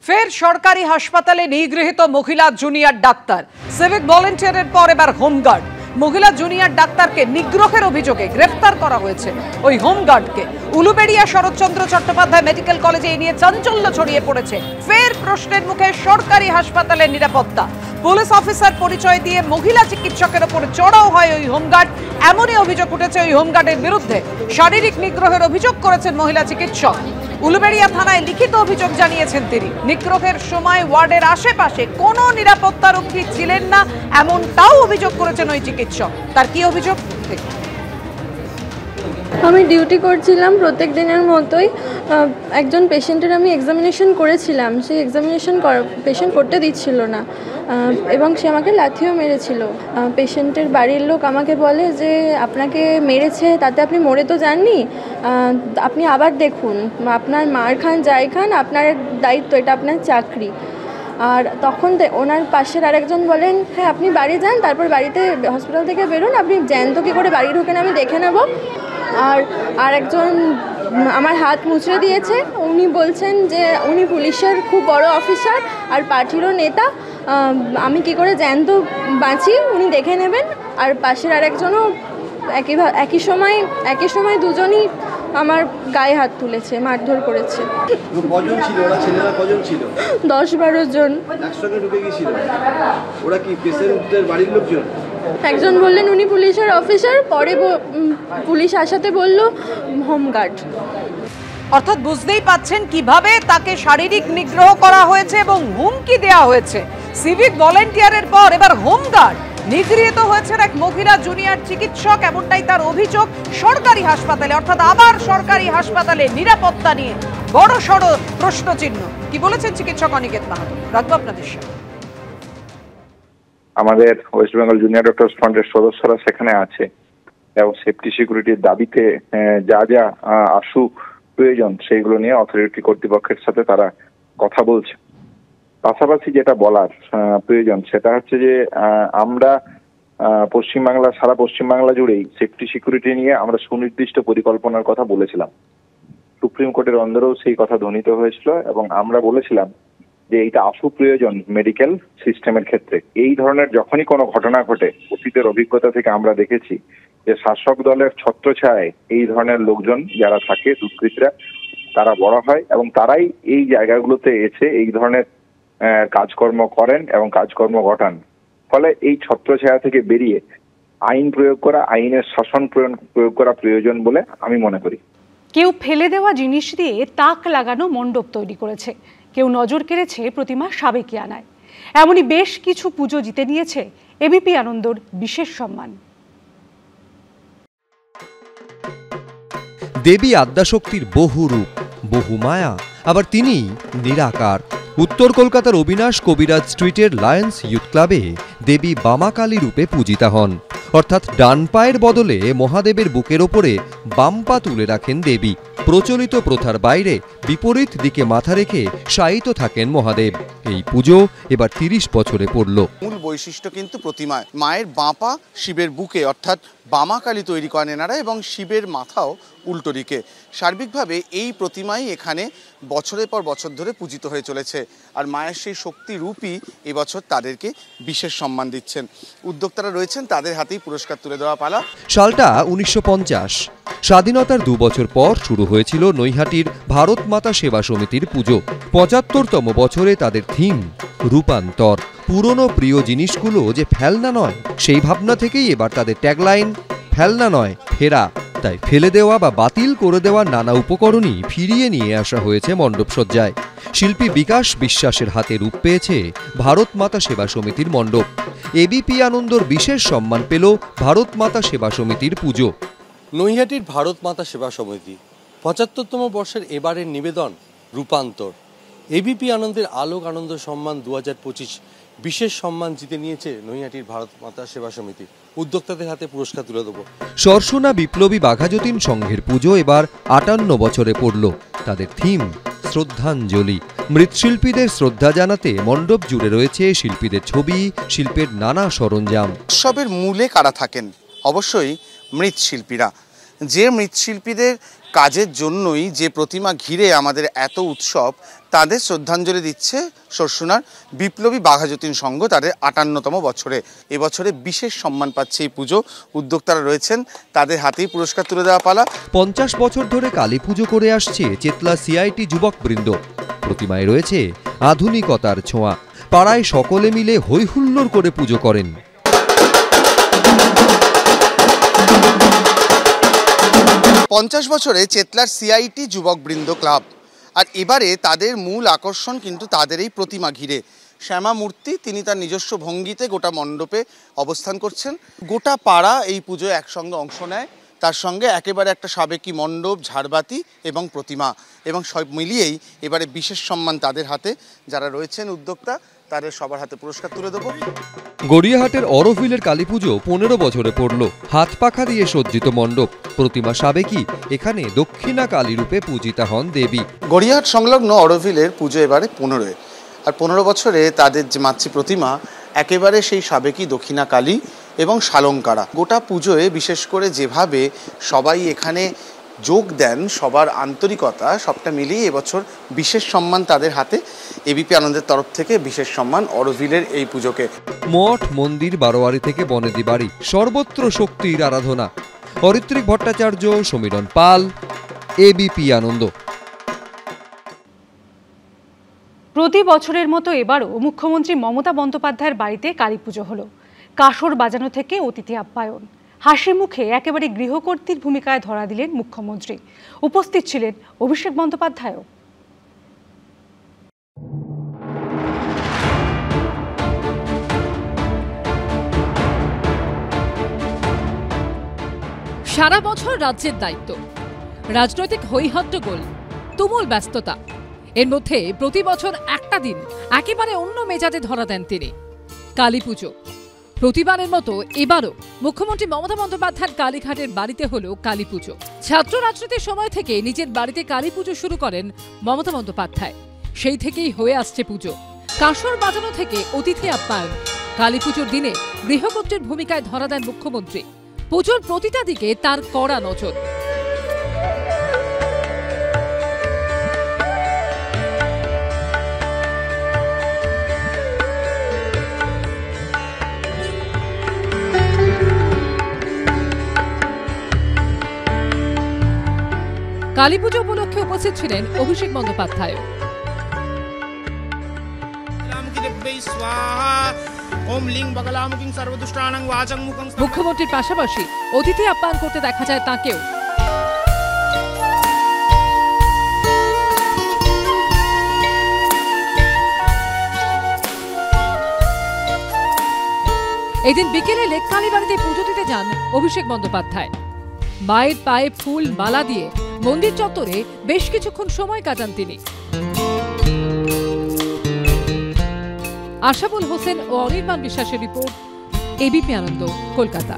ফের সরকারি হাসপাতালে নিগৃহীত মহিলা জুনিয়র ডাক্তার। সিভিক ভলেন্টিয়ারের পর এবার হোমগার্ড। মহিলা জুনিয়র ডাক্তারকে নিগ্রহের অভিযোগে গ্রেফতার করা হয়েছে। ওই হোমগার্ডকে উলুবেড়িয়া শরৎচন্দ্র চট্টোপাধ্যায় মেডিকেল কলেজে এই নিয়ে চাঞ্চল্য ছড়িয়ে পড়েছে। ফের প্রশ্নের মুখে সরকারি হাসপাতালের নিরাপত্তা। পুলিশ অফিসার পরিচয় দিয়ে মহিলা চিকিৎসকের ওপর চড়াও হয় ওই হোমগার্ড। এমনই অভিযোগ উঠেছে ওই হোমগার্ডের বিরুদ্ধে। শারীরিক নিগ্রহের অভিযোগ করেছেন মহিলা চিকিৎসক। উলুবেড়িয়া থানায় লিখিত অভিযোগ জানিয়েছেন তিনি। নিগ্রহের সময় ওয়ার্ডের আশেপাশে কোনো নিরাপত্তারক্ষী ছিলেন না, এমনটাও অভিযোগ করেছেন ওই চিকিৎসক। তার কি অভিযোগ? আমি ডিউটি করছিলাম প্রত্যেক দিনের মতোই। একজন পেশেন্টের আমি এক্সামিনেশন করেছিলাম। সেই এক্সামিনেশন পেশেন্ট করতে দিচ্ছিল না এবং সে আমাকে লাথিও মেরেছিল। পেশেন্টের বাড়ির লোক আমাকে বলে যে আপনাকে মেরেছে, তাতে আপনি মরে তো যাননি, আপনি আবার দেখুন, আপনার মার খান যাই খান, আপনার দায়িত্ব, এটা আপনার চাকরি। আর তখন ওনার পাশের আরেকজন বলেন, হ্যাঁ আপনি বাড়ি যান, তারপর বাড়িতে হসপিটাল থেকে বেরোন, আপনি জ্যান্ত কী করে বাড়ি ঢোকেন আমি দেখে নেব। আর একজন আমার হাত মুচড়ে দিয়েছে। উনি বলছেন যে উনি পুলিশের খুব বড় অফিসার আর পার্টিরও নেতা, আমি কি করে জ্যান্ত বাঁচি উনি দেখে নেবেন। আর পাশের আরেকজনও একই সময় দুজনই আমার গায়ে হাত তুলেছে, মারধর করেছে। কজন ছিল ওরা? ছেলেরা কজন ছিল? 10-12 জন। একসঙ্গে ঢুকে গিয়েছিল। ওরা কি পেশেন্টের বাড়ির লোকজন? একজন বললেন উনি পুলিশের অফিসার, পরে পুলিশ আসাতে বলল হোমগার্ড। অর্থাৎ বুঝতেই পাচ্ছেন কিভাবে তাকে শারীরিক নিগ্রহ করা হয়েছে এবং হুমকি দেওয়া হয়েছে। সিভিক ভলেন্টিয়ারের পর এবার হোমগার্ড। নিগৃহীত হয়েছেন এক মহিলা জুনিয়র চিকিৎসক, এমনটাই তার অভিযোগ। সরকারি হাসপাতালে, অর্থাৎ আবার সরকারি হাসপাতালে নিরাপত্তা নিয়ে বড় সড় প্রশ্নচিহ্ন। কি বলেছেন চিকিৎসক অনিকেত মাহাতো? রাখবো আপনাদের সাথে। আমাদের ওয়েস্ট বেঙ্গল জুনিয়র ডক্টরস ফ্রন্টের সদস্যরা সেখানে আছে এবং সেফটি সিকিউরিটির দাবিতে যা যা আশু প্রয়োজন সেইগুলো নিয়ে অথরিটি কর্তৃপক্ষের সাথে তারা কথা বলছে। পাশাপাশি যেটা বলার প্রয়োজন সেটা হচ্ছে যে আমরা সারা পশ্চিমবাংলা জুড়েই সেফটি সিকিউরিটি নিয়ে আমরা সুনির্দিষ্ট পরিকল্পনার কথা বলেছিলাম। সুপ্রিম কোর্টের অন্দরেও সেই কথা ধ্বনিত হয়েছিল এবং আমরা বলেছিলাম যে এইটা আশু প্রয়োজন মেডিকেল সিস্টেমের ক্ষেত্রে। এই ধরনের যখনই কোনো ঘটনা ঘটে, অতীতের অভিজ্ঞতা থেকে আমরা দেখেছি যে শাসক দলের ছত্রছায়ায় এই ধরনের লোকজন যারা থাকে, দুষ্কৃতীরা, তারা বড় হয় এবং তারাই এই জায়গাগুলোতে এসে এই ধরনের কাজকর্ম করেন এবং কাজকর্ম ঘটান। ফলে এই ছত্রছায়া থেকে বেরিয়ে আইন প্রয়োগ করা, আইনের শাসন প্রয়োগ করা প্রয়োজন বলে আমি মনে করি। কেউ ফেলে দেওয়া জিনিস দিয়ে তাক লাগানো মণ্ডপ তৈরি করেছে, কেউ নজর কেড়েছে প্রতিমা সাবেকিয়ানায়। এমনই বেশ কিছু পুজো জিতে নিয়েছে এবিপি আনন্দর বিশেষ সম্মান। দেবী আদ্যাশক্তির বহু রূপ, বহু মায়া, আবার তিনি নিরাকার। উত্তর কলকাতার অবিনাশ কবিরাজ স্ট্রিটের লায়ন্স ইউথ ক্লাবে দেবী বামাকালী রূপে পূজিতা হন। অর্থাৎ ডান পায়ের বদলে মহাদেবের বুকের ওপরে বাম পা তুলে রাখেন দেবী। প্রচলিত প্রথার বাইরে বিপরীত দিকে মাথা রেখে শায়িত থাকেন মহাদেব। এই পুজো এবার 30 বছরে পড়ল। মূল বৈশিষ্ট্য কিন্তু প্রতিমায় মায়ের বাঁ পা শিবের বুকে, অর্থাৎ বামাকালী তৈরি করেন এনারা, এবং শিবের মাথাও উল্টো দিকে। সার্বিকভাবে এই প্রতিমাই এখানে বছরের পর বছর ধরে পূজিত হয়ে চলেছে। আর মায়ের সেই শক্তি রূপই এবছর তাদেরকে বিশেষ সম্মান দিচ্ছেন। উদ্যোক্তারা রয়েছেন, তাদের হাতেই পুরস্কার তুলে দেওয়া পালা। সালটা 1950। স্বাধীনতার 2 বছর পর শুরু হয়েছিল নৈহাটির ভারত মাতা সেবা সমিতির পুজো। 75তম বছরে তাদের থিম রূপান্তর। পুরনো প্রিয় জিনিসগুলো যে ফেলনা নয়, সেই ভাবনা থেকেই এবার তাদের ট্যাগলাইন ফেলনা নয় ফেরা। তাই ফেলে দেওয়া বা বাতিল করে দেওয়া নানা উপকরণই ফিরিয়ে নিয়ে আসা হয়েছে মণ্ডপসজ্জায়। শিল্পী বিকাশ বিশ্বাসের হাতে রূপ পেয়েছে ভারত মাতা সেবা সমিতির মণ্ডপ। এবিপি আনন্দর বিশেষ সম্মান পেল ভারত মাতা সেবা সমিতির পুজো। নৈহাটির ভারত মাতা সেবা সমিতি 75তম বর্ষের এবারের নিবেদন রূপান্তর। এবিপি আনন্দের আলোক আনন্দ সম্মান 2025 বিশেষ সম্মান জিতে নিয়েছে নৈহাটির ভারত মাতা সেবা সমিতি। উদ্যোক্তাদের হাতে পুরস্কার তুলে দেব। সরসোনা বিপ্লবী বাঘাযতীন সংঘের পুজো এবার 58 বছরে পড়ল। তাদের থিম শ্রদ্ধাঞ্জলি। মৃৎশিল্পীদের শ্রদ্ধা জানাতে মণ্ডপ জুড়ে রয়েছে শিল্পীদের ছবি, শিল্পের নানা সরঞ্জাম। উৎসবের মূলে কারা থাকেন? অবশ্যই মৃৎশিল্পীরা। যে মৃৎশিল্পীদের কাজের জন্যই যে প্রতিমা ঘিরে আমাদের এত উৎসব, তাদের শ্রদ্ধাঞ্জলি দিচ্ছে সরসুনার বিপ্লবী বাঘাযতীন সংঘ তাদের ৫৮তম বছরে। এবছরে বিশেষ সম্মান পাচ্ছে এই পুজো। উদ্যোক্তারা রয়েছেন, তাদের হাতেই পুরস্কার তুলে দেওয়া পালা। ৫০ বছর ধরে কালী পুজো করে আসছে চেতলা সিআইটি যুবকবৃন্দ। প্রতিমায় রয়েছে আধুনিকতার ছোঁয়া। পাড়ায় সকলে মিলে হৈ হুল্লোড় করে পুজো করেন। পঞ্চাশ বছরে চেতলার সিআইটি যুবকবৃন্দ ক্লাব, আর এবারে তাদের মূল আকর্ষণ কিন্তু তাদের এই প্রতিমা ঘিরে। শ্যামা মূর্তি, তিনি তার নিজস্ব ভঙ্গিতে গোটা মণ্ডপে অবস্থান করছেন। গোটা পাড়া এই পুজোয় একসঙ্গে অংশ নেয়। তার সঙ্গে একেবারে একটা সাবেকি মণ্ডপ, ঝাড়বাতি এবং প্রতিমা, এবং সব মিলিয়েই এবারে বিশেষ সম্মান তাদের হাতে। যারা রয়েছেন উদ্যোক্তা, তাদের সবার হাতে পুরস্কার তুলে দেবো। গড়িয়াহাটের অরোভিলের কালী পুজো ১৫ বছরে পড়ল। হাত পাখা দিয়ে সজ্জিত মণ্ডপ, প্রতিমা সাবেকি। এখানে দক্ষিণা কালী রূপে পূজিতা হন দেবী। গড়িয়াহাট সংলগ্ন অরোভিলের পুজো এবারে 15, আর 15 বছরে তাদের যে মাতৃ প্রতিমা একেবারে সেই সাবেকি দক্ষিণা কালী এবং শালঙ্কারা। গোটা পুজোয় বিশেষ করে যেভাবে সবাই এখানে যোগ দেন, সবার আন্তরিকতা, সবটা মিলিয়ে এবছর বিশেষ সম্মান তাদের হাতে। এবিপি আনন্দের তরফ থেকে বিশেষ সম্মান অরোভিলের এই পুজোকে। মঠ, মন্দির, বারোয়ারি থেকে বনেদি বাড়ি, সর্বত্র শক্তির আরাধনা। অরিত্রিক ভট্টাচার্য, সমীরণ পাল, এবিপি আনন্দ। প্রতি বছরের মতো এবারও মুখ্যমন্ত্রী মমতা বন্দ্যোপাধ্যায়ের বাড়িতে কালী পুজো হলো। কাসর বাজানো থেকে অতিথি আপ্যায়ন, হাসি মুখে একেবারে গৃহকর্ত্রীর ভূমিকায় ধরা দিলেন মুখ্যমন্ত্রী। উপস্থিত ছিলেন অভিষেক বন্দ্যোপাধ্যায়ও। সারা বছর রাজ্যের দায়িত্ব, রাজনৈতিক হৈহট্টগোল, তুমুল ব্যস্ততা, এর মধ্যে প্রতি বছর একটা দিন একেবারে অন্য মেজাজে ধরা দেন তিনি, কালী পুজো। প্রতিবারের মতো এবারও মুখ্যমন্ত্রী মমতা বন্দ্যোপাধ্যায়ের কালীঘাটের বাড়িতে হলো কালী পুজো। ছাত্র রাজনীতির সময় থেকে নিজের বাড়িতে কালী পুজো শুরু করেন মমতা বন্দ্যোপাধ্যায়। সেই থেকেই হয়ে আসছে পুজো। কাসর বাজানো থেকে অতিথি আপ্যায়ন, কালী পুজোর দিনে গৃহকর্ত্রীর ভূমিকায় ধরা দেন মুখ্যমন্ত্রী। পুজোর প্রতিটা দিকে তার কড়া নজর। কালী পুজো উপলক্ষে উপস্থিত ছিলেন অভিষেক বন্দ্যোপাধ্যায়। মুখ্যমন্ত্রীর পাশাপাশি অতিথি আপ্যায়ন করতে দেখা যায় তাকেও। এদিন বিকেলে লেক কালীবাড়িতে পুজো দিতে যান অভিষেক বন্দ্যোপাধ্যায়। মায়ের পায়ে ফুল মালা দিয়ে মন্দির চত্বরে বেশ কিছুক্ষণ সময় কাটান তিনি। আশাবুল হোসেন ও অনির্বাণ বিশ্বাসের রিপোর্ট, এবিপি আনন্দ, কলকাতা।